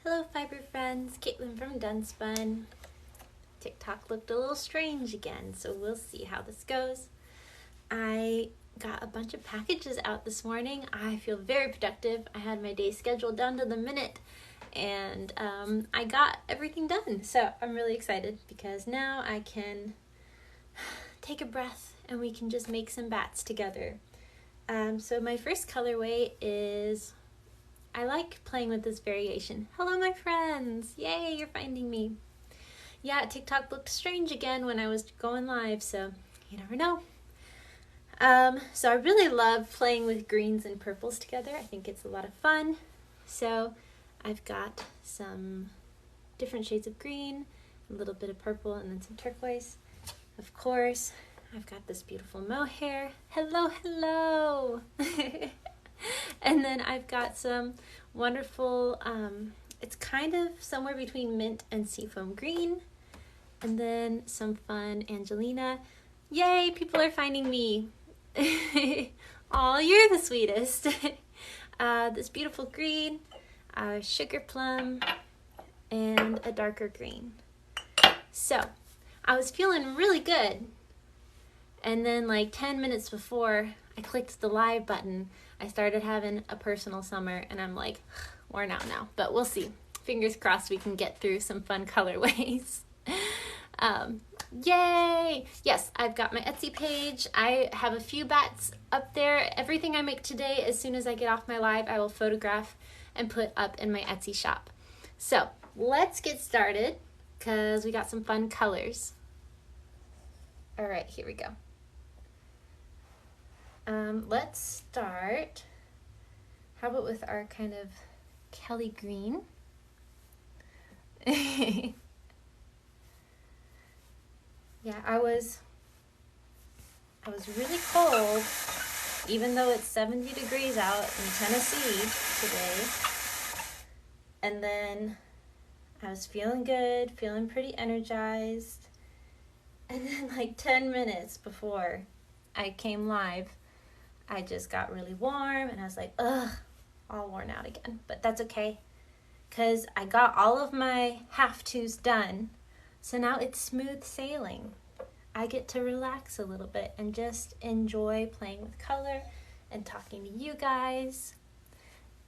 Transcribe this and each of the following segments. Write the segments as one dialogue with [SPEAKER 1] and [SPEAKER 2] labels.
[SPEAKER 1] Hello fiber friends, Caitlin from Dunspun. TikTok looked a little strange again, so we'll see how this goes. I got a bunch of packages out this morning. I feel very productive. I had my day scheduled down to the minute and I got everything done. So I'm really excited because now I can take a breath and we can just make some bats together. So my first colorway is, I like playing with this variation. Hello my friends, yay, you're finding me. Yeah, TikTok looked strange again when I was going live, so you never know. So I really love playing with greens and purples together. I think it's a lot of fun. So I've got some different shades of green, a little bit of purple, and then some turquoise. Of course, I've got this beautiful mohair. Hello, hello! And then I've got some wonderful, it's kind of somewhere between mint and seafoam green. And then some fun Angelina. Yay, people are finding me. Aw, you're the sweetest. This beautiful green, sugar plum, and a darker green. So, I was feeling really good. And then like 10 minutes before I clicked the live button, I started having a personal summer and I'm like worn out now, but we'll see. Fingers crossed we can get through some fun colorways. Yay! Yes, I've got my Etsy page. I have a few bats up there. Everything I make today, as soon as I get off my live, I will photograph and put up in my Etsy shop. So let's get started because we got some fun colors. All right, here we go. Let's start, how about with our kind of Kelly green? Yeah, I was really cold, even though it's 70 degrees out in Tennessee today. And then I was feeling good, feeling pretty energized. And then like 10 minutes before I came live, I just got really warm and I was like, ugh, all worn out again. But that's okay, because I got all of my have-tos done. So now it's smooth sailing. I get to relax a little bit and just enjoy playing with color and talking to you guys.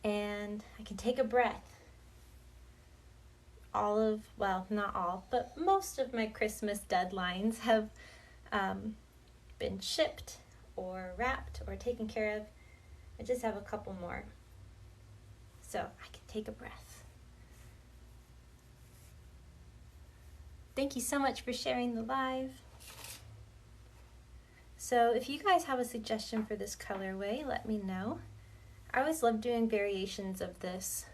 [SPEAKER 1] And I can take a breath. Well, not all, but most of my Christmas deadlines have been shipped or wrapped or taken care of. I just have a couple more. So I can take a breath. Thank you so much for sharing the live. So if you guys have a suggestion for this colorway, let me know. I always love doing variations of this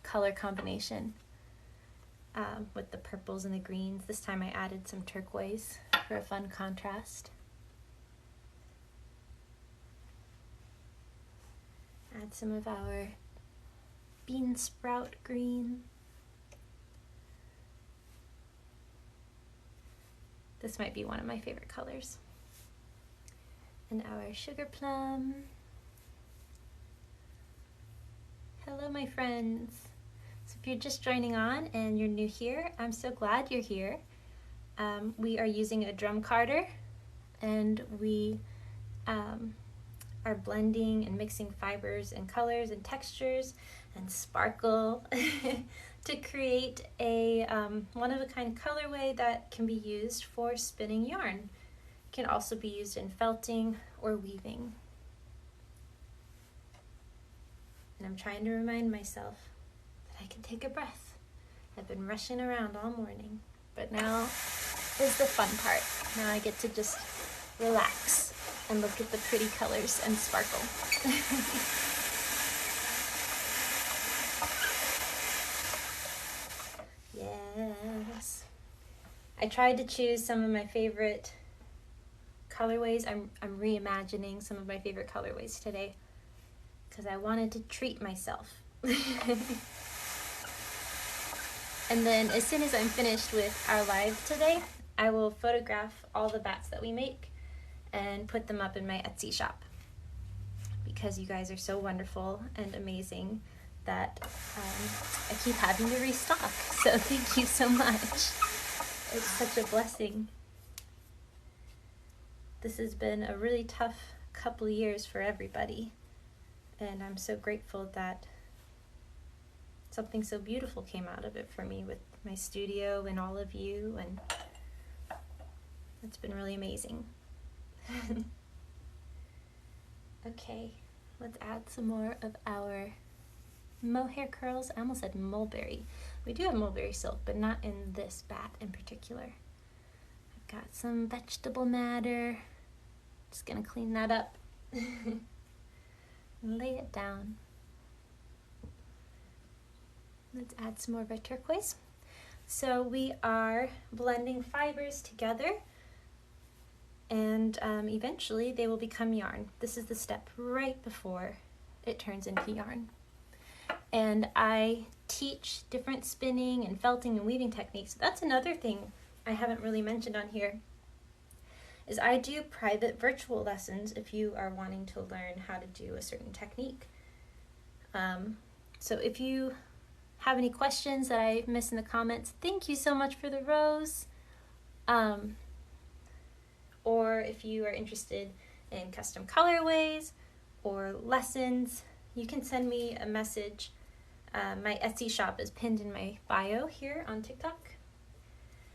[SPEAKER 1] color combination with the purples and the greens. This time I added some turquoise for a fun contrast. Add some of our bean sprout green. This might be one of my favorite colors. And our sugar plum. Hello my friends. So if you're just joining on and you're new here, I'm so glad you're here. We are using a drum carder and we are blending and mixing fibers and colors and textures and sparkle to create a one-of-a-kind colorway that can be used for spinning yarn. It can also be used in felting or weaving. And I'm trying to remind myself that I can take a breath. I've been rushing around all morning, but now is the fun part. Now I get to just relax and look at the pretty colors and sparkle. Yes. I tried to choose some of my favorite colorways. I'm reimagining some of my favorite colorways today because I wanted to treat myself. And then as soon as I'm finished with our live today, I will photograph all the bats that we make and put them up in my Etsy shop because you guys are so wonderful and amazing that I keep having to restock. So thank you so much. It's such a blessing. This has been a really tough couple of years for everybody, and I'm so grateful that something so beautiful came out of it for me with my studio and all of you, and it's been really amazing. Okay, let's add some more of our mohair curls. I almost said mulberry. We do have mulberry silk, but not in this bat in particular. I've got some vegetable matter. Just gonna clean that up. Lay it down. Let's add some more of our turquoise. So we are blending fibers together, and eventually they will become yarn. This is the step right before it turns into yarn. And I teach different spinning and felting and weaving techniques. That's another thing I haven't really mentioned on here, is I do private virtual lessons if you are wanting to learn how to do a certain technique. So if you have any questions that I missed in the comments, thank you so much for the rose. Or if you are interested in custom colorways or lessons, you can send me a message. My Etsy shop is pinned in my bio here on TikTok.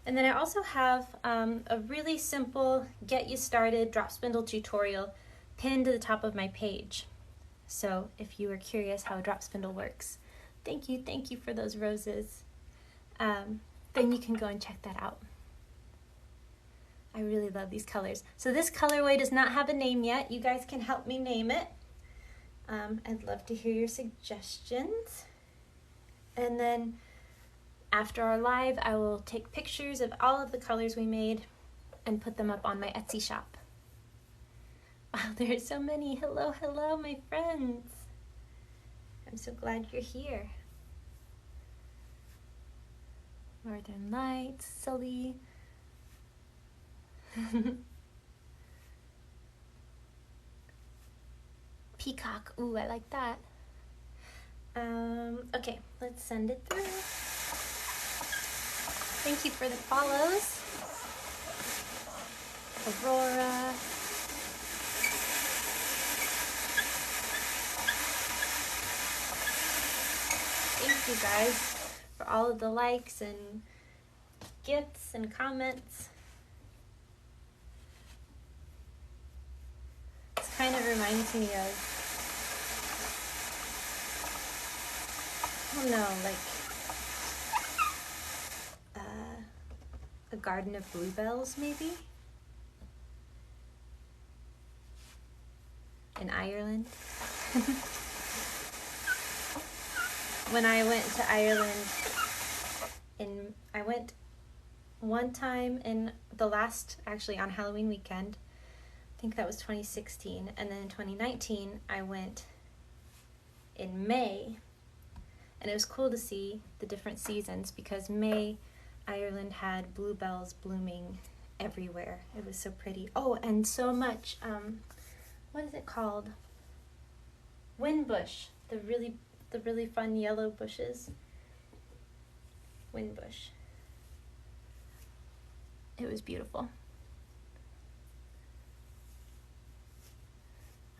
[SPEAKER 1] And then I also have a really simple get you started drop spindle tutorial pinned to the top of my page. So if you are curious how a drop spindle works, thank you for those roses. Then you can go and check that out. I really love these colors. So this colorway does not have a name yet. You guys can help me name it. I'd love to hear your suggestions. And then after our live, I will take pictures of all of the colors we made and put them up on my Etsy shop. Wow, there are so many. Hello, hello, my friends. I'm so glad you're here. Northern Lights, Sully. Peacock, ooh, I like that. Okay, let's send it through. Thank you for the follows. Aurora. Thank you guys for all of the likes and gifts and comments. This kind of reminds me of, I don't know, like a garden of bluebells maybe? In Ireland. When I went to Ireland, I went one time in the last, actually on Halloween weekend, I think that was 2016, and then in 2019 I went in May, and it was cool to see the different seasons because May, Ireland had bluebells blooming everywhere. It was so pretty. Oh, and so much, what is it called? Windbush, the really fun yellow bushes. Windbush. It was beautiful.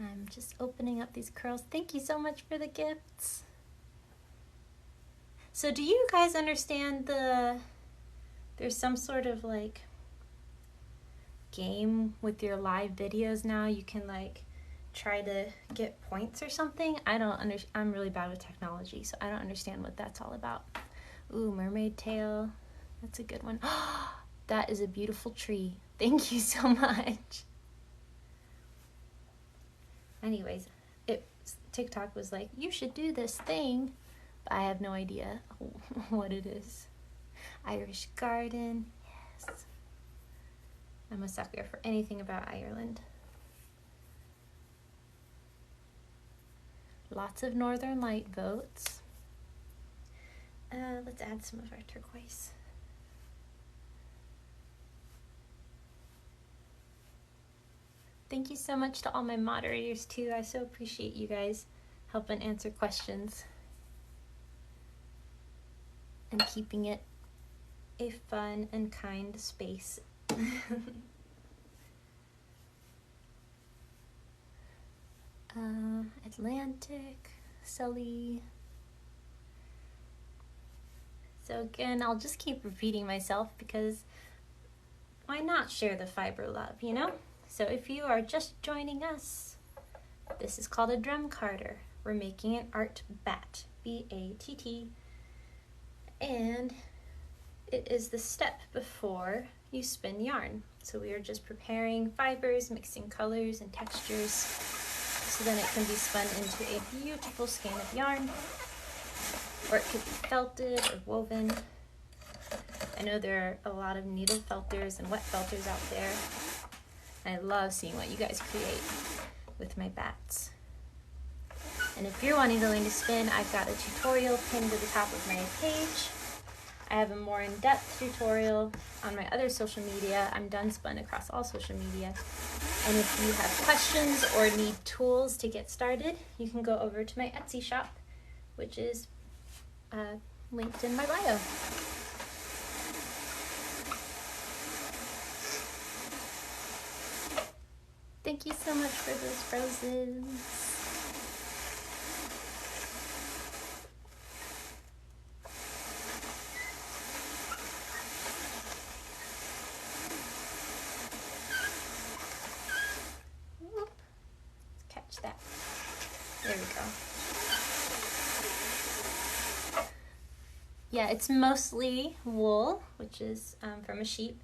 [SPEAKER 1] I'm just opening up these curls. Thank you so much for the gifts. So do you guys understand there's some sort of like game with your live videos now? You can like try to get points or something. I'm really bad with technology, so I don't understand what that's all about. Ooh, mermaid tail. That's a good one. That is a beautiful tree. Thank you so much. Anyways, TikTok was like, you should do this thing, but I have no idea what it is. Irish garden, yes. I'm a sucker for anything about Ireland. Lots of Northern Light votes. Let's add some of our turquoise. Thank you so much to all my moderators too. I so appreciate you guys helping answer questions. and keeping it a fun and kind space. Atlantic, Sully. So again, I'll just keep repeating myself because why not share the fiber love, you know? So if you are just joining us, this is called a drum carder. We're making an art bat, B-A-T-T, and it is the step before you spin yarn. So we are just preparing fibers, mixing colors and textures, so then it can be spun into a beautiful skein of yarn, or it could be felted or woven. I know there are a lot of needle felters and wet felters out there. I love seeing what you guys create with my bats. And if you're wanting to learn to spin, I've got a tutorial pinned to the top of my page. I have a more in-depth tutorial on my other social media. I'm done spun across all social media. And if you have questions or need tools to get started, you can go over to my Etsy shop, which is linked in my bio. Thank you so much for those roses. Whoop. Catch that. There we go. Yeah, it's mostly wool, which is from a sheep.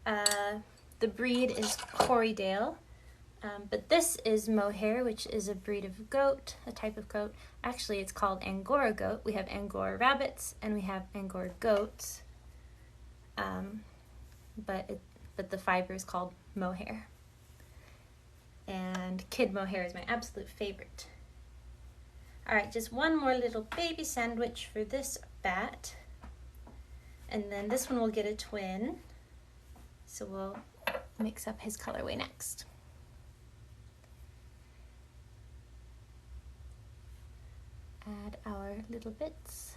[SPEAKER 1] The breed is Corriedale. But this is mohair, which is a breed of goat, a type of goat. Actually, it's called Angora goat. We have Angora rabbits and we have Angora goats. But the fiber is called mohair. And kid mohair is my absolute favorite. All right, just one more little baby sandwich for this bat. And then this one will get a twin. So we'll mix up his colorway next. Add our little bits,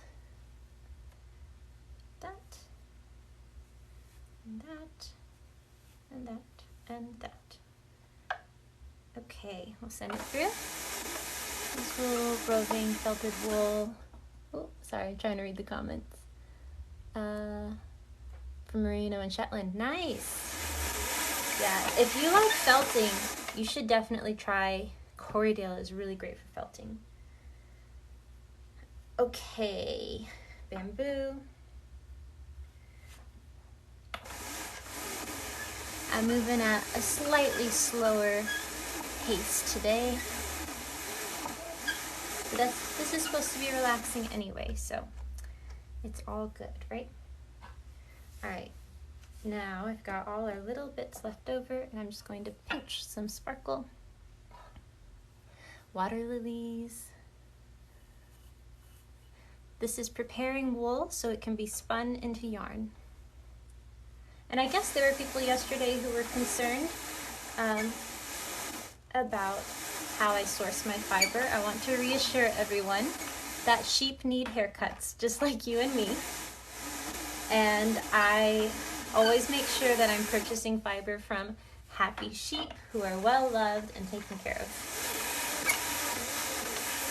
[SPEAKER 1] that, and that, and that, and that. Okay, we'll send it through. This little roving felted wool. Oh, sorry, I'm trying to read the comments. From Merino and Shetland. Nice. Yeah, if you like felting, you should definitely try Corriedale. Is really great for felting. Okay, bamboo. I'm moving at a slightly slower pace today. But this is supposed to be relaxing anyway, so it's all good, right? All right, now I've got all our little bits left over, and I'm just going to pinch some sparkle. Water lilies. This is preparing wool so it can be spun into yarn. And I guess there were people yesterday who were concerned about how I source my fiber. I want to reassure everyone that sheep need haircuts, just like you and me. And I always make sure that I'm purchasing fiber from happy sheep who are well loved and taken care of.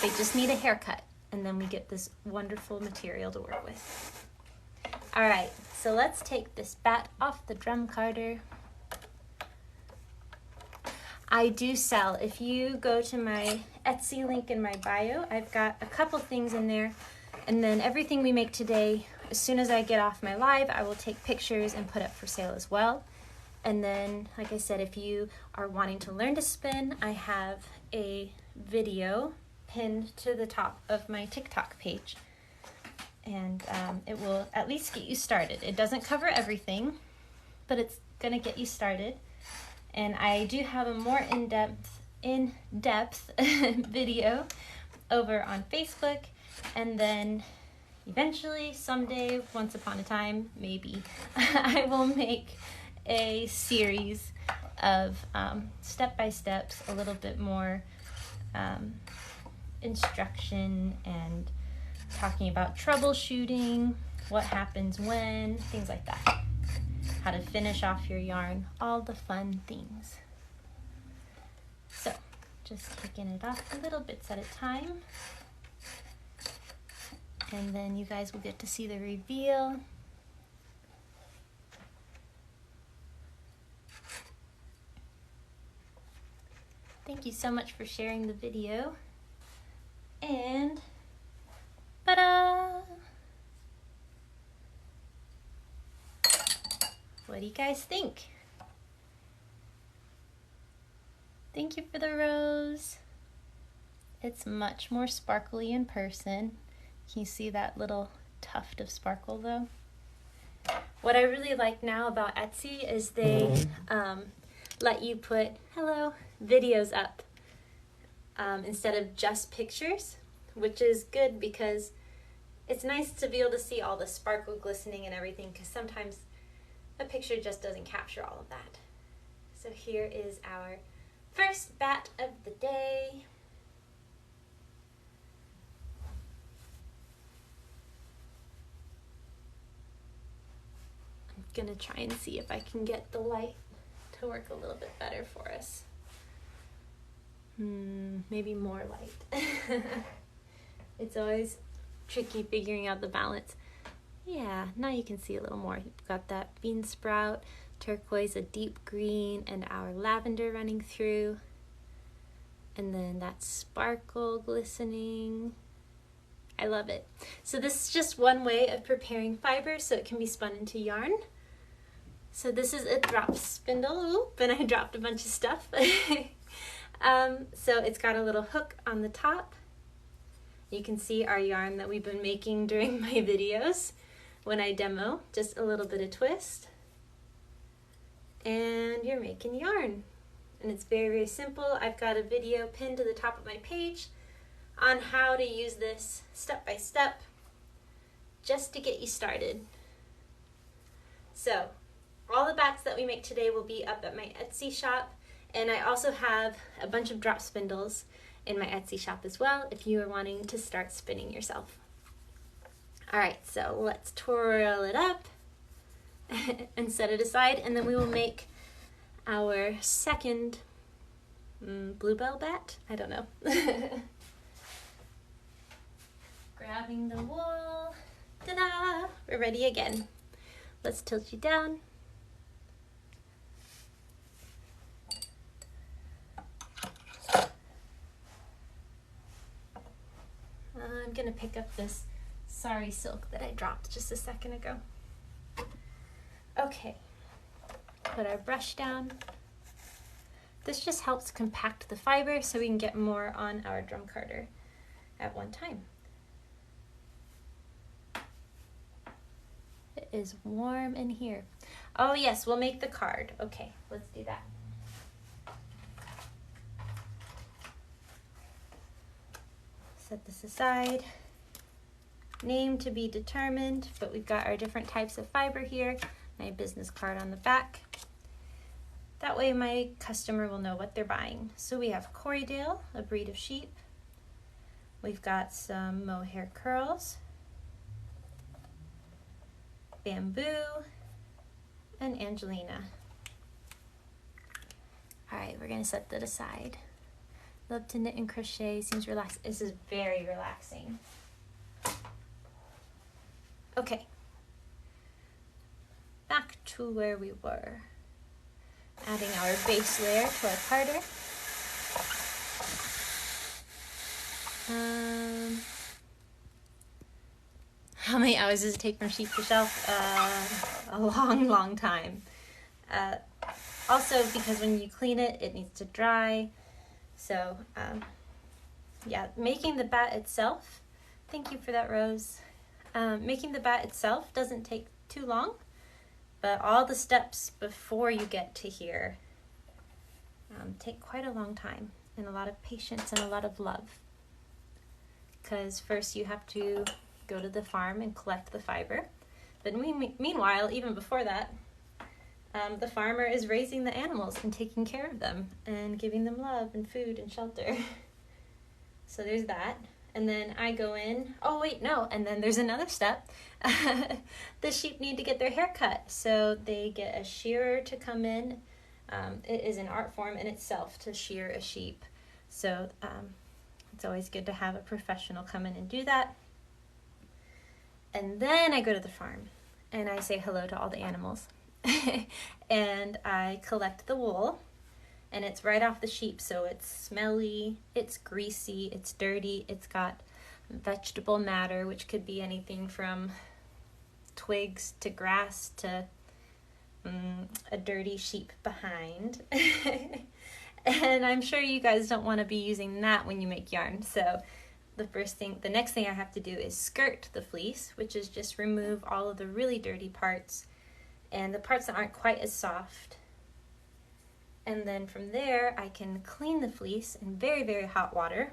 [SPEAKER 1] They just need a haircut, and then we get this wonderful material to work with. All right, so let's take this bat off the drum carder. I do sell. If you go to my Etsy link in my bio, I've got a couple things in there, and then everything we make today, as soon as I get off my live, I will take pictures and put up for sale as well. And then, like I said, if you are wanting to learn to spin, I have a video pinned to the top of my TikTok page. And it will at least get you started. It doesn't cover everything, but it's gonna get you started. And I do have a more in-depth video over on Facebook, and then eventually, someday, once upon a time, maybe, I will make a series of step-by-steps, a little bit more instruction and talking about troubleshooting, what happens when, things like that. How to finish off your yarn, all the fun things. So, just taking it off little bits at a time. And then you guys will get to see the reveal. Thank you so much for sharing the video. And ta-da! What do you guys think? Thank you for the rose. It's much more sparkly in person. Can you see that little tuft of sparkle though? What I really like now about Etsy is they let you put, hello, videos up instead of just pictures, which is good because it's nice to be able to see all the sparkle glistening and everything, because sometimes a picture just doesn't capture all of that. So here is our first bat of the day. I'm gonna try and see if I can get the light to work a little bit better for us. Maybe more light. It's always tricky figuring out the balance. Yeah, now you can see a little more. You've got that bean sprout, turquoise, a deep green, and our lavender running through. And then that sparkle glistening. I love it. So this is just one way of preparing fiber so it can be spun into yarn. So this is a drop spindle. Oop, and I dropped a bunch of stuff. So it's got a little hook on the top. You can see our yarn that we've been making during my videos when I demo, just a little bit of twist. And you're making yarn. And it's very, very simple. I've got a video pinned to the top of my page on how to use this step by step just to get you started. So all the bats that we make today will be up at my Etsy shop, and I also have a bunch of drop spindles in my Etsy shop as well if you are wanting to start spinning yourself. Alright, so let's twirl it up and set it aside, and then we will make our second bluebell bat. I don't know. Grabbing the wool. Ta-da! We're ready again. Let's tilt you down. I'm gonna pick up this sari silk that I dropped just a second ago. Okay, put our brush down. This just helps compact the fiber so we can get more on our drum carder at one time. It is warm in here. Oh yes, we'll make the card. Okay, let's do that. Set this aside. Name to be determined, but we've got our different types of fiber here. My business card on the back. That way my customer will know what they're buying. So we have Corriedale, a breed of sheep. We've got some mohair curls, bamboo, and Angelina. All right, we're gonna set that aside. Love to knit and crochet, seems relaxed. This is very relaxing. Okay, back to where we were. Adding our base layer to our carder. How many hours does it take from sheep to shelf? A long, long time. Also, because when you clean it, it needs to dry. So, yeah, making the bat itself, thank you for that, Rose. Making the bat itself doesn't take too long, but all the steps before you get to here take quite a long time and a lot of patience and a lot of love. Because first you have to go to the farm and collect the fiber. But meanwhile, even before that, the farmer is raising the animals and taking care of them and giving them love and food and shelter. So there's that. And then I go in, oh wait, no, and then there's another step. The sheep need to get their hair cut, so they get a shearer to come in. It is an art form in itself to shear a sheep, so it's always good to have a professional come in and do that. And then I go to the farm and I say hello to all the animals. And I collect the wool, and it's right off the sheep, so it's smelly, it's greasy, it's dirty, it's got vegetable matter, which could be anything from twigs to grass to a dirty sheep behind. And I'm sure you guys don't want to be using that when you make yarn, so the next thing I have to do is skirt the fleece, which is just remove all of the really dirty parts and the parts that aren't quite as soft. And then from there, I can clean the fleece in very, very hot water.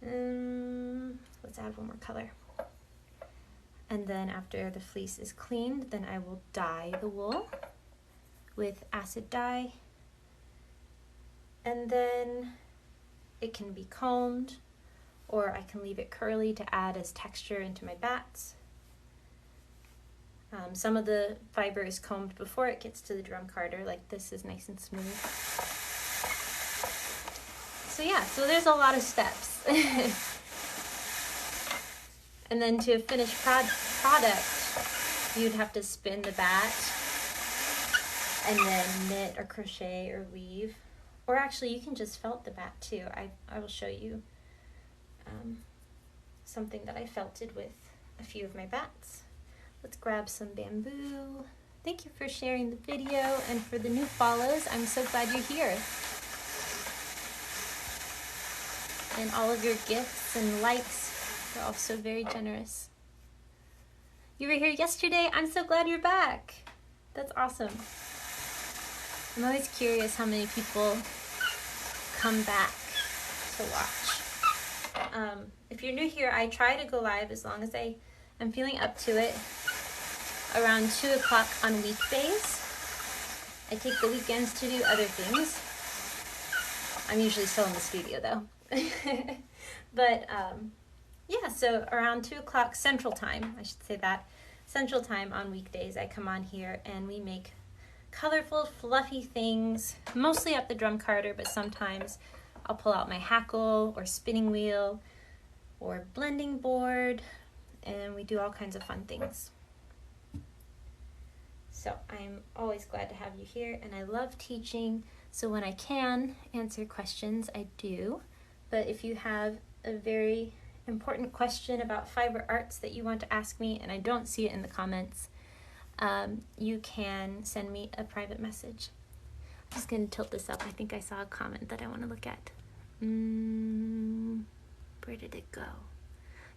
[SPEAKER 1] Let's add one more color. And then after the fleece is cleaned, then I will dye the wool with acid dye. And then it can be combed, or I can leave it curly to add as texture into my bats. Some of the fiber is combed before it gets to the drum carder, like this is nice and smooth. So yeah, so there's a lot of steps. And then to a finished product, you'd have to spin the bat and then knit or crochet or weave. Or actually, you can just felt the bat too. I will show you something that I felted with a few of my bats. Let's grab some bamboo. Thank you for sharing the video, and for the new follows, I'm so glad you're here. And all of your gifts and likes, you're all so very generous. You were here yesterday, I'm so glad you're back. That's awesome. I'm always curious how many people come back to watch. If you're new here, I try to go live as long as I'm feeling up to it, around 2 o'clock on weekdays. I take the weekends to do other things. I'm usually still in the studio though. But yeah, so around 2 o'clock Central Time, I should say that, Central Time on weekdays, I come on here and we make colorful, fluffy things, mostly at the drum carder, but sometimes I'll pull out my hackle or spinning wheel or blending board, and we do all kinds of fun things. So I'm always glad to have you here, and I love teaching, so when I can answer questions, I do. But if you have a very important question about fiber arts that you want to ask me and I don't see it in the comments, you can send me a private message. I'm just going to tilt this up. I think I saw a comment that I want to look at. Where did it go?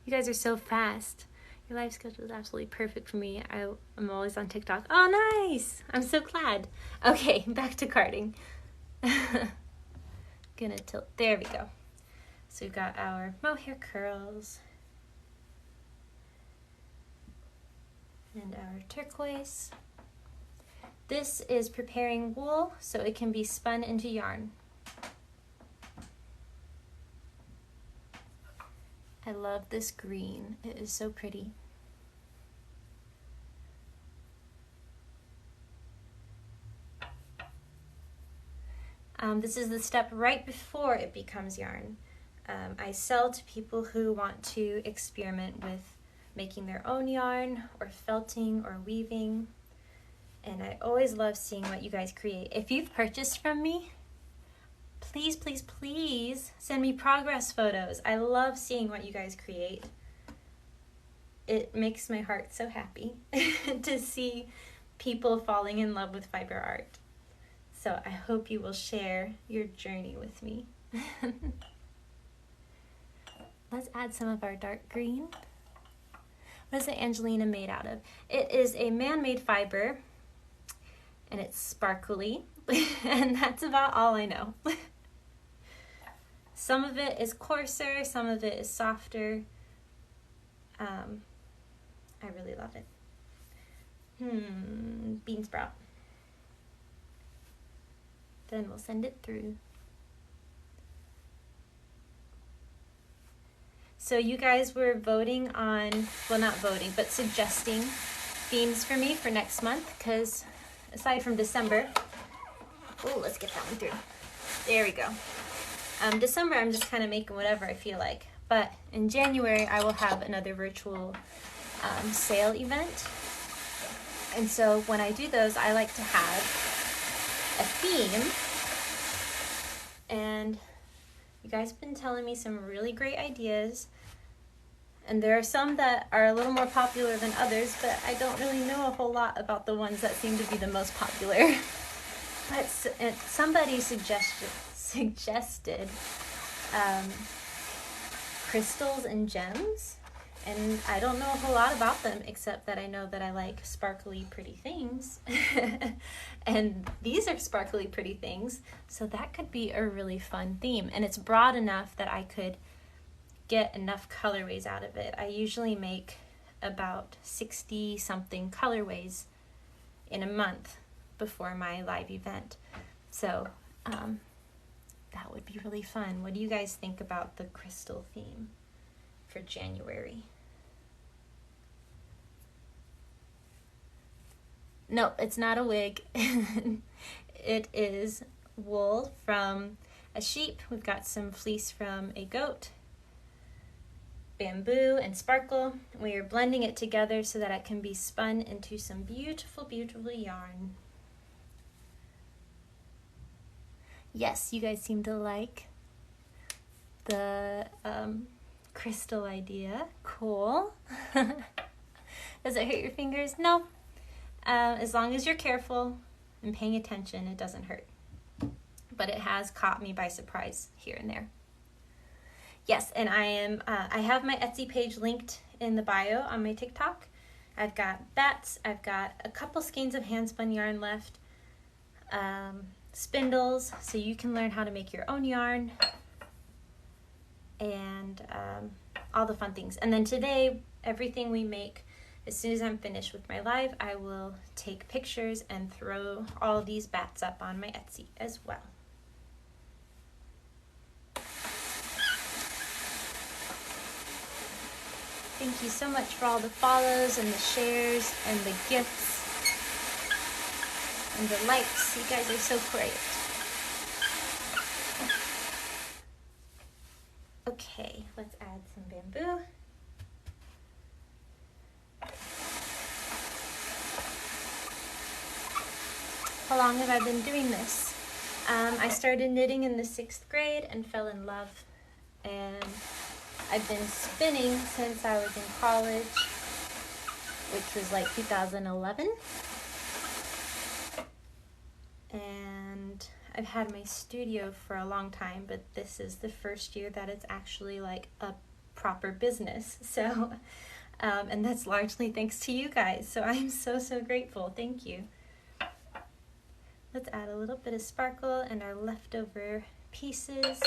[SPEAKER 1] You guys are so fast. Your life schedule is absolutely perfect for me. I'm always on TikTok. Oh, nice! I'm so glad. Okay, back to carding. Gonna tilt. There we go. So we've got our mohair curls and our turquoise. This is preparing wool so it can be spun into yarn. I love this green. It is so pretty. This is the step right before it becomes yarn. I sell to people who want to experiment with making their own yarn or felting or weaving. And I always love seeing what you guys create. If you've purchased from me, please, please, please send me progress photos. I love seeing what you guys create. It makes my heart so happy to see people falling in love with fiber art. So I hope you will share your journey with me. Let's add some of our dark green. What is the Angelina made out of? It is a man-made fiber, and it's sparkly, and that's about all I know. Some of it is coarser, some of it is softer. I really love it. Bean sprout. Then we'll send it through. So you guys were voting on, well, not voting, but suggesting themes for me for next month, because aside from December, oh, let's get that one through. There we go. December, I'm just kind of making whatever I feel like. But in January, I will have another virtual sale event. And so when I do those, I like to have a theme. And you guys have been telling me some really great ideas. And there are some that are a little more popular than others, but I don't really know a whole lot about the ones that seem to be the most popular. But somebody suggested crystals and gems, and I don't know a whole lot about them except that I know that I like sparkly pretty things. And these are sparkly pretty things, so that could be a really fun theme, and it's broad enough that I could get enough colorways out of it. I usually make about 60 something colorways in a month before my live event, so that would be really fun. What do you guys think about the crystal theme for January? No, it's not a wig. It is wool from a sheep. We've got some fleece from a goat, bamboo and sparkle. We are blending it together so that it can be spun into some beautiful, beautiful yarn. Yes, you guys seem to like the crystal idea. Cool. Does it hurt your fingers? No. As long as you're careful and paying attention, it doesn't hurt. But it has caught me by surprise here and there. Yes, and I have my Etsy page linked in the bio on my TikTok. I've got bats. I've got a couple skeins of hand spun yarn left. Spindles, so you can learn how to make your own yarn, and all the fun things. And then today, everything we make, as soon as I'm finished with my live, I will take pictures and throw all these bats up on my Etsy as well. Thank you so much for all the follows and the shares and the gifts and the likes. You guys are so great. Okay, let's add some bamboo. How long have I been doing this? I started knitting in the 6th grade and fell in love. And I've been spinning since I was in college, which was like 2011. And I've had my studio for a long time, but this is the first year that it's actually like a proper business. So, and that's largely thanks to you guys. So I'm so, so grateful. Thank you. Let's add a little bit of sparkle and our leftover pieces.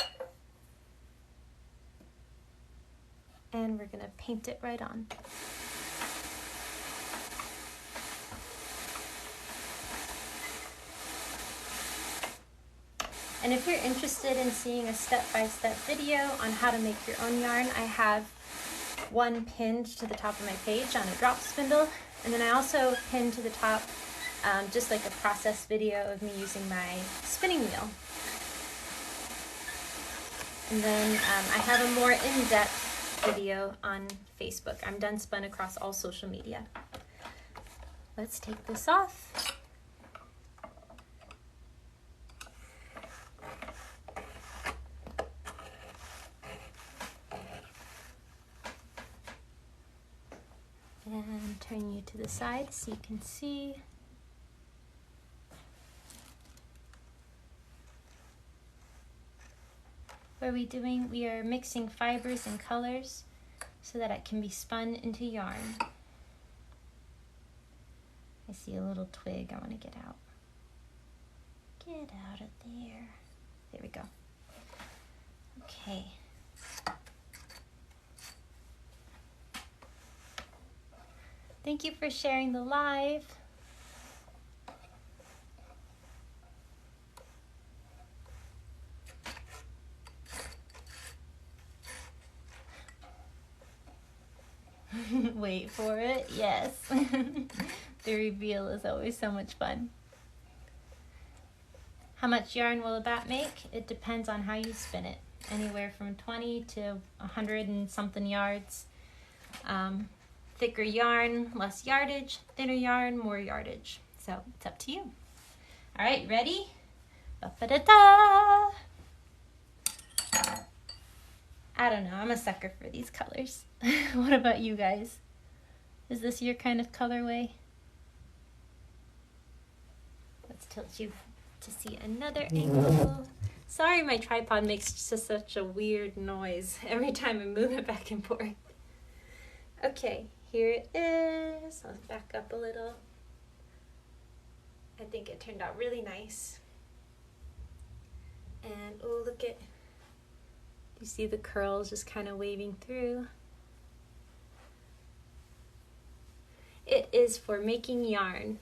[SPEAKER 1] And we're gonna paint it right on. And if you're interested in seeing a step-by-step video on how to make your own yarn, I have one pinned to the top of my page on a drop spindle. And then I also pinned to the top just like a process video of me using my spinning wheel. And then I have a more in-depth video on Facebook. I'm done spun across all social media. Let's take this off. And turn you to the side so you can see. What are we doing? We are mixing fibers and colors so that it can be spun into yarn. I see a little twig I want to get out. Get out of there. There we go. Okay. Thank you for sharing the live. wait for it. Yes. The reveal is always so much fun. How much yarn will a bat make? It depends on how you spin it. Anywhere from 20 to 100 and something yards. Thicker yarn, less yardage. Thinner yarn, more yardage. So it's up to you. All right, ready? Ba-ba-da-da! I don't know, I'm a sucker for these colors. What about you guys? Is this your kind of colorway? Let's tilt you to see another angle. Sorry, my tripod makes just such a weird noise every time I move it back and forth. Okay, here it is. I'll back up a little. I think it turned out really nice. And oh, look at, you see the curls just kind of waving through. It is for making yarn.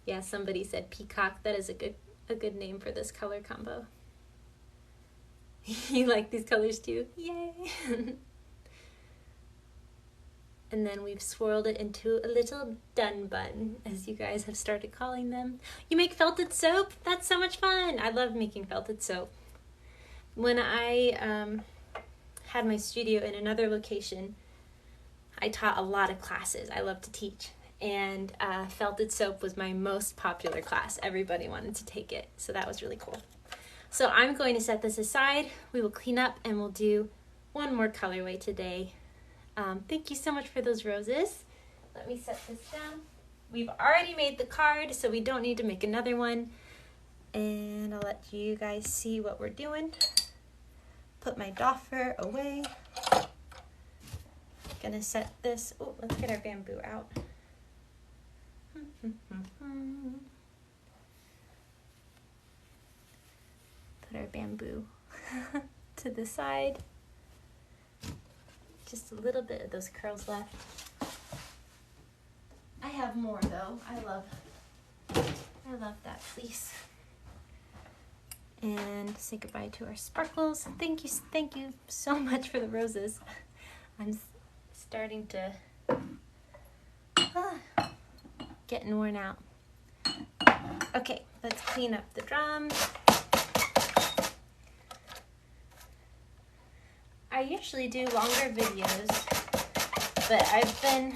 [SPEAKER 1] Yeah, somebody said peacock. That is a good name for this color combo. You like these colors too? Yay! And then we've swirled it into a little dun bun, as you guys have started calling them. You make felted soap? That's so much fun! I love making felted soap. When I had my studio in another location, I taught a lot of classes. I love to teach. And felted soap was my most popular class. Everybody wanted to take it, so that was really cool. So I'm going to set this aside. We will clean up and we'll do one more colorway today. Thank you so much for those roses. Let me set this down. We've already made the card, so we don't need to make another one. And I'll let you guys see what we're doing. Put my doffer away. Gonna set this, oh, let's get our bamboo out. Put our bamboo to the side. Just a little bit of those curls left. I have more though. I love that fleece. And say goodbye to our sparkles. Thank you so much for the roses. I'm starting to getting worn out. Okay, let's clean up the drum. I usually do longer videos, but I've been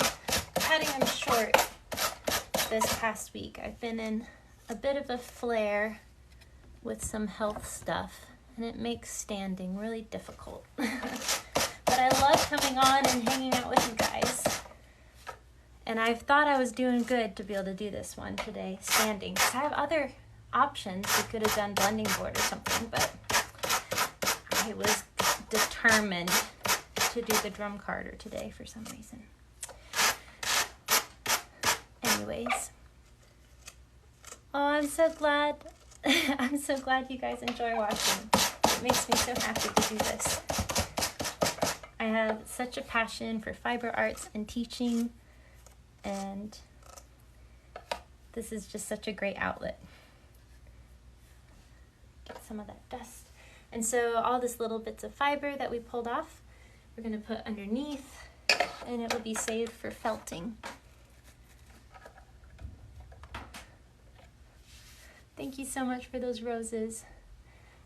[SPEAKER 1] cutting them short this past week. I've been in a bit of a flare with some health stuff, and it makes standing really difficult. But I love coming on and hanging out with you guys. And I thought I was doing good to be able to do this one today, standing. I have other options. We could have done blending board or something, but I was determined to do the drum carder today for some reason. Anyways. Oh, I'm so glad. I'm so glad you guys enjoy watching. It makes me so happy to do this. I have such a passion for fiber arts and teaching, and this is just such a great outlet. Get some of that dust. And so all this little bits of fiber that we pulled off, we're going to put underneath, and it will be saved for felting. Thank you so much for those roses.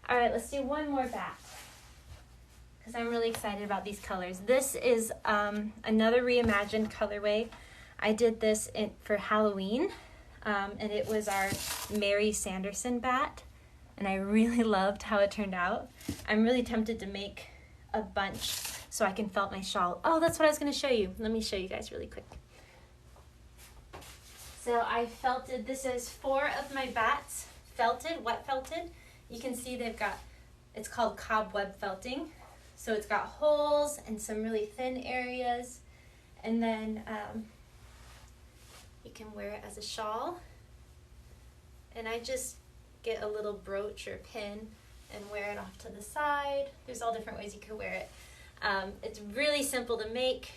[SPEAKER 1] All right, let's do one more bat, because I'm really excited about these colors. This is another reimagined colorway. I did this for Halloween, and it was our Mary Sanderson bat, and I really loved how it turned out. I'm really tempted to make a bunch so I can felt my shawl. Oh, that's what I was going to show you. Let me show you guys really quick. So I felted, this is 4 of my bats, felted, wet felted. You can see they've got, it's called cobweb felting. So it's got holes and some really thin areas. And then you can wear it as a shawl. And I just get a little brooch or pin and wear it off to the side. There's all different ways you could wear it. It's really simple to make.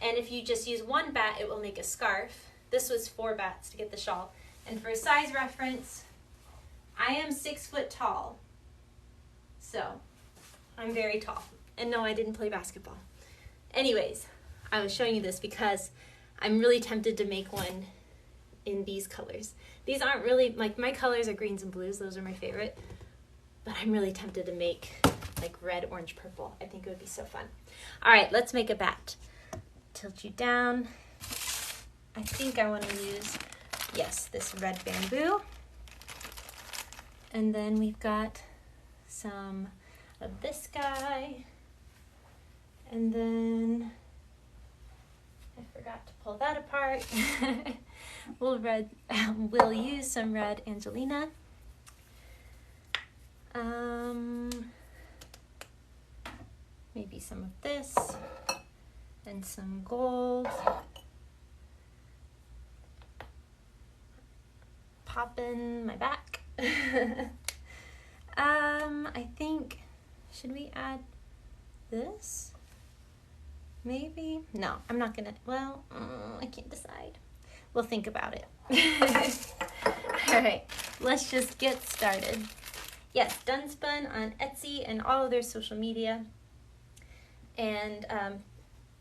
[SPEAKER 1] And if you just use one bat, it will make a scarf. This was 4 bats to get the shawl. And for a size reference, I am 6 foot tall. So I'm very tall. And no, I didn't play basketball. Anyways, I was showing you this because I'm really tempted to make one in these colors. These aren't really, like, my colors are greens and blues, those are my favorite, but I'm really tempted to make like red, orange, purple. I think it would be so fun. All right, let's make a bat. Tilt you down. I think I want to use, yes, this red bamboo. And then we've got some of this guy. And then I forgot to pull that apart. We'll use some red Angelina. Maybe some of this and some gold. Pop in my back. I think, should we add this? Maybe? No, I'm not gonna, well, I can't decide. We'll think about it. All right, let's just get started. Yes, Dunspun on Etsy and all of their social media. And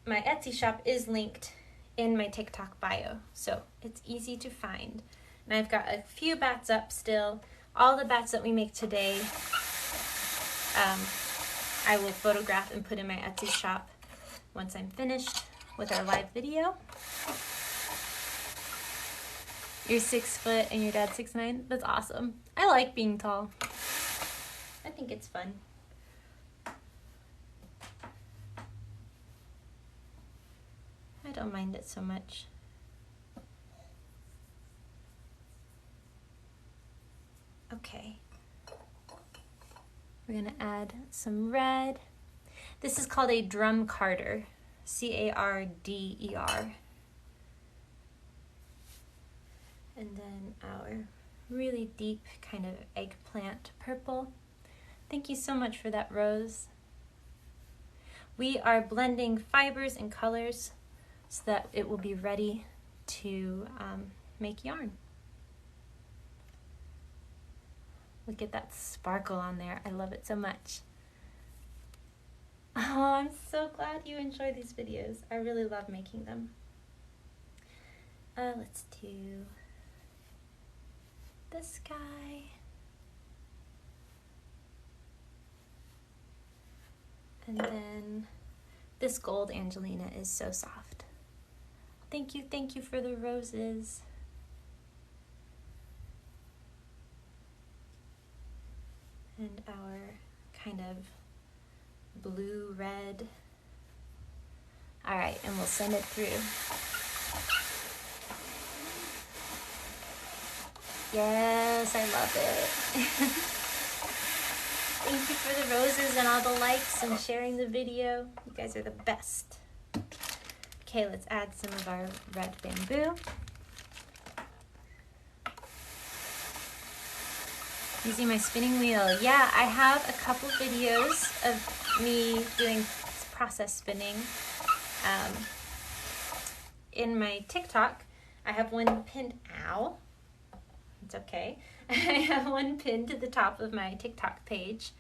[SPEAKER 1] my Etsy shop is linked in my TikTok bio, so it's easy to find. And I've got a few bats up still. All the bats that we make today, I will photograph and put in my Etsy shop once I'm finished with our live video. You're 6 foot and your dad's 6'9". That's awesome. I like being tall. I think it's fun. I don't mind it so much. Okay. We're gonna add some red. This is called a drum carder, C-A-R-D-E-R. And then our really deep kind of eggplant purple. Thank you so much for that, Rose. We are blending fibers and colors so that it will be ready to make yarn. Look at that sparkle on there. I love it so much. Oh, I'm so glad you enjoy these videos. I really love making them. Let's do this guy. And then this gold Angelina is so soft. Thank you for the roses. And our kind of blue-red. All right, and we'll send it through. Yes, I love it. Thank you for the roses and all the likes and sharing the video. You guys are the best. Okay, let's add some of our red bamboo. Using my spinning wheel. Yeah, I have a couple videos of me doing process spinning in my TikTok. I have one pinned, ow, it's okay. I have one pinned to the top of my TikTok page,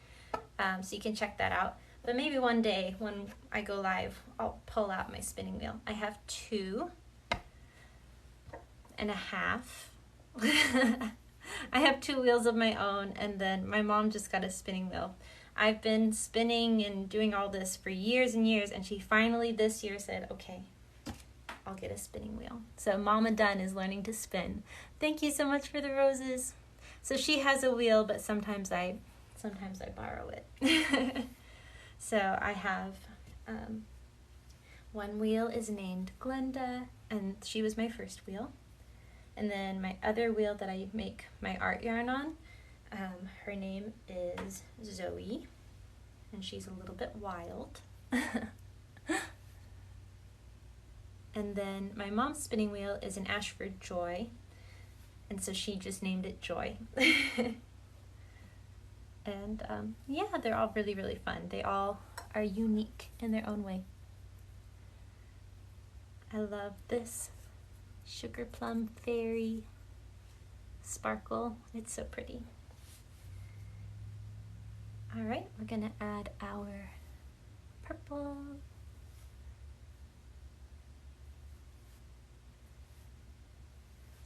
[SPEAKER 1] so you can check that out. But maybe one day when I go live, I'll pull out my spinning wheel. I have 2.5. I have 2 wheels of my own, and then my mom just got a spinning wheel. I've been spinning and doing all this for years and years, and she finally this year said, okay, I'll get a spinning wheel. So Mama Dunn is learning to spin. Thank you so much for the roses. So she has a wheel, but sometimes I borrow it. So I have, one wheel is named Glenda, and she was my first wheel. And then my other wheel that I make my art yarn on, her name is Zoe, and she's a little bit wild. And then my mom's spinning wheel is an Ashford Joy, and so she just named it Joy. And yeah, they're all really, really fun. They all are unique in their own way. I love this Sugar Plum Fairy sparkle. It's so pretty. All right, we're gonna add our purple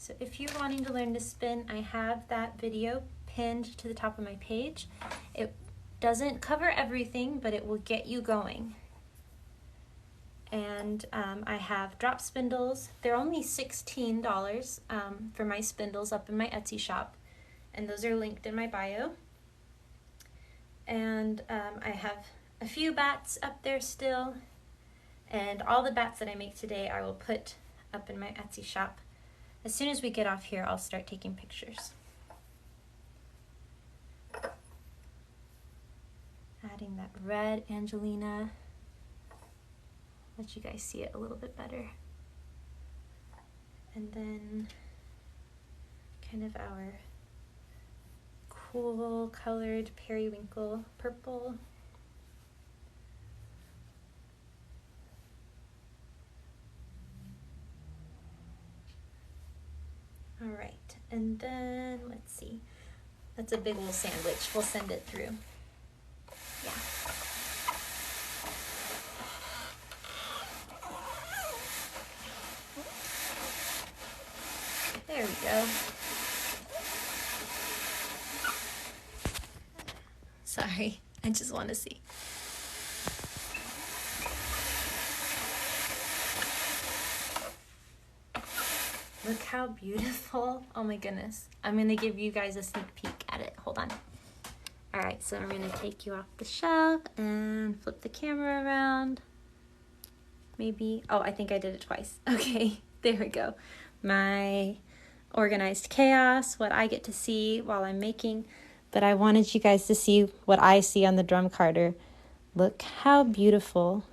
[SPEAKER 1] So if you're wanting to learn to spin, I have that video pinned to the top of my page. It doesn't cover everything, but it will get you going. And I have drop spindles. They're only $16 for my spindles up in my Etsy shop, and those are linked in my bio. And I have a few bats up there still, and all the bats that I make today I will put up in my Etsy shop. As soon as we get off here, I'll start taking pictures. Adding that red Angelina. Let you guys see it a little bit better. And then kind of our cool colored periwinkle purple. All right, and then let's see. That's a big little sandwich. We'll send it through. Yeah. There we go. Sorry, I just want to see. Look how beautiful. Oh my goodness. I'm going to give you guys a sneak peek at it. Hold on. All right, so I'm going to take you off the shelf and flip the camera around. Maybe, oh, I think I did it twice. Okay, there we go. My organized chaos, what I get to see while I'm making. But I wanted you guys to see what I see on the drum carder. Look how beautiful.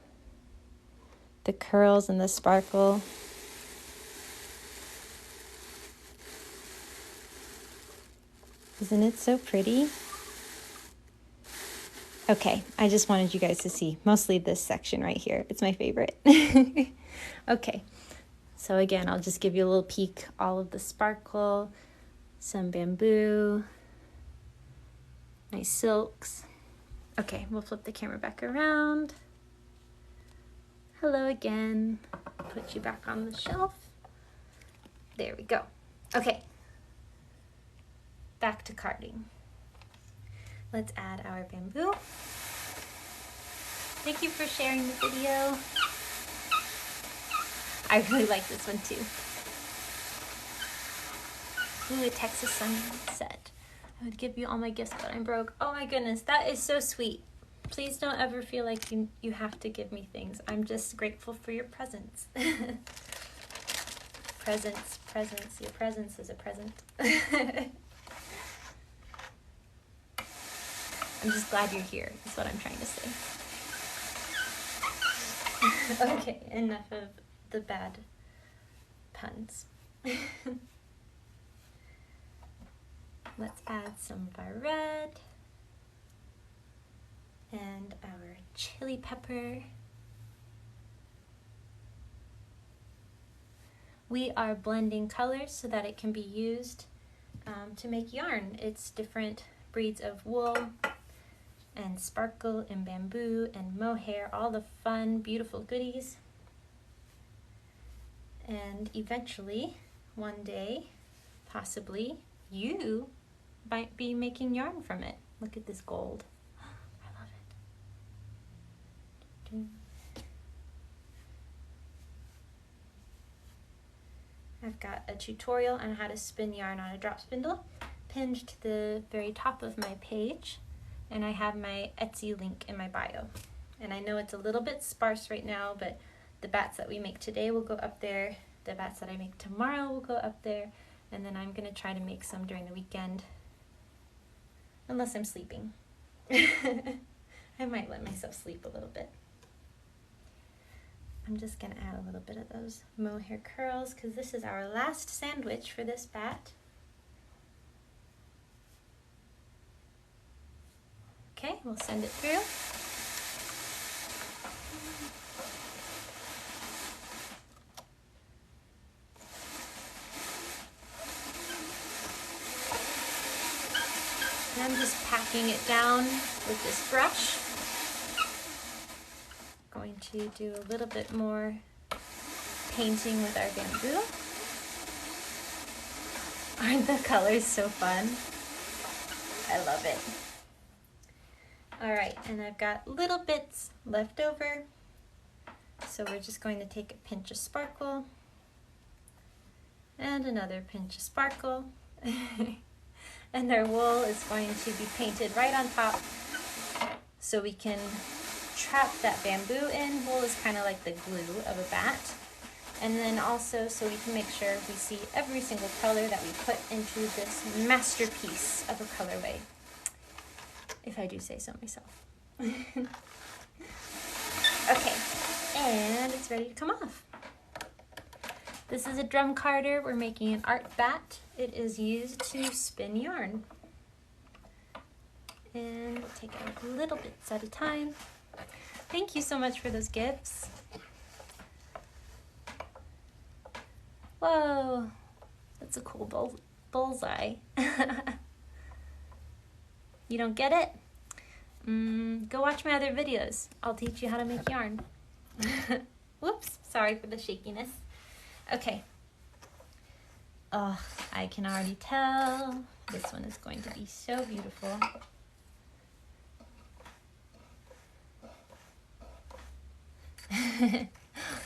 [SPEAKER 1] The curls and the sparkle. Isn't it so pretty? Okay, I just wanted you guys to see mostly this section right here. It's my favorite. Okay, so again, I'll just give you a little peek. All of the sparkle, some bamboo, nice silks. Okay, we'll flip the camera back around. Hello again. Put you back on the shelf. There we go. Okay. Back to carding. Let's add our bamboo. Thank you for sharing the video. I really like this one too. Ooh, a Texas sunset. I would give you all my gifts, but I'm broke. Oh my goodness, that is so sweet. Please don't ever feel like you have to give me things. I'm just grateful for your presence. Presents. Your presence is a present. I'm just glad you're here, is what I'm trying to say. Okay, enough of the bad puns. Let's add some of our red and our chili pepper. We are blending colors so that it can be used to make yarn. It's different breeds of wool and sparkle and bamboo and mohair, all the fun, beautiful goodies. And eventually, one day, possibly, you might be making yarn from it. Look at this gold. I love it. I've got a tutorial on how to spin yarn on a drop spindle pinned to the very top of my page. And I have my Etsy link in my bio. And I know it's a little bit sparse right now, but the bats that we make today will go up there. The bats that I make tomorrow will go up there. And then I'm going to try to make some during the weekend. Unless I'm sleeping. I might let myself sleep a little bit. I'm just going to add a little bit of those mohair curls because this is our last sandwich for this bat. Okay, we'll send it through. And I'm just packing it down with this brush. Going to do a little bit more painting with our bamboo. Aren't the colors so fun? I love it. All right, and I've got little bits left over. So we're just going to take a pinch of sparkle and another pinch of sparkle. And our wool is going to be painted right on top so we can trap that bamboo in. Wool is kind of like the glue of a bat. And then also so we can make sure we see every single color that we put into this masterpiece of a colorway, if I do say so myself. Okay, and it's ready to come off. This is a drum carder. We're making an art bat. It is used to spin yarn. And we'll take it little bits at a time. Thank you so much for those gifts. Whoa, that's a cool bullseye. You don't get it? Go watch my other videos. I'll teach you how to make yarn. Whoops, sorry for the shakiness. Okay. Oh, I can already tell this one is going to be so beautiful.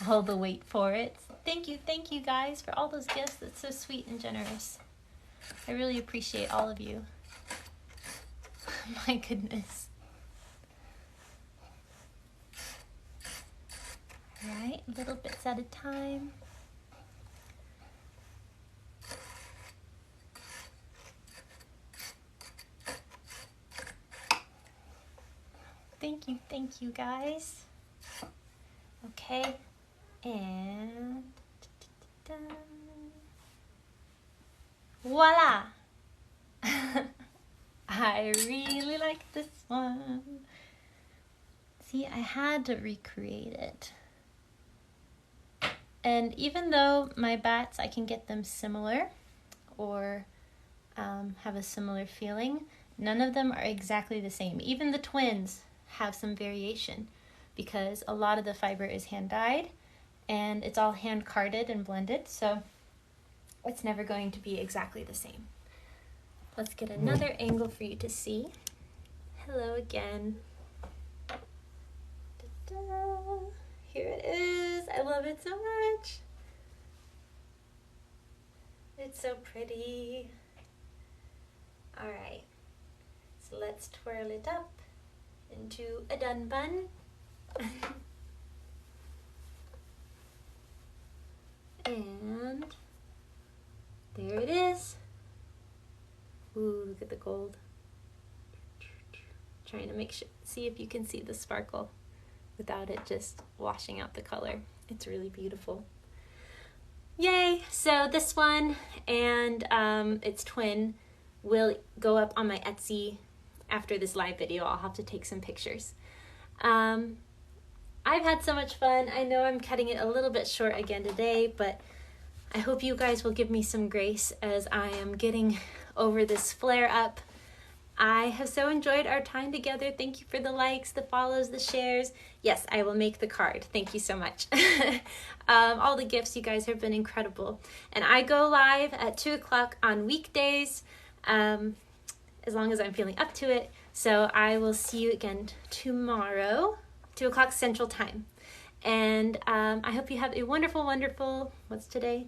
[SPEAKER 1] All the wait for it. Thank you guys for all those gifts. That's so sweet and generous. I really appreciate all of you. My goodness. All right, little bits at a time. Thank you guys. Okay, and voila! I really like this one. See, I had to recreate it. And even though my bats, I can get them similar or have a similar feeling, none of them are exactly the same. Even the twins have some variation because a lot of the fiber is hand dyed and it's all hand carded and blended, so it's never going to be exactly the same. Let's get another angle for you to see. Hello again. Ta-da. Here it is. I love it so much. It's so pretty. All right, so let's twirl it up into a dun bun. And there it is. Ooh, look at the gold. Trying to make sure, see if you can see the sparkle without it just washing out the color. It's really beautiful. Yay! So this one and its twin will go up on my Etsy after this live video. I'll have to take some pictures. I've had so much fun. I know I'm cutting it a little bit short again today, but I hope you guys will give me some grace as I am getting over this flare up. I have so enjoyed our time together. Thank you for the likes, the follows, the shares. Yes, I will make the card. Thank you so much. All the gifts, you guys have been incredible. And I go live at 2 o'clock on weekdays, as long as I'm feeling up to it. So I will see you again tomorrow, 2 o'clock Central Time. And I hope you have a wonderful, what's today?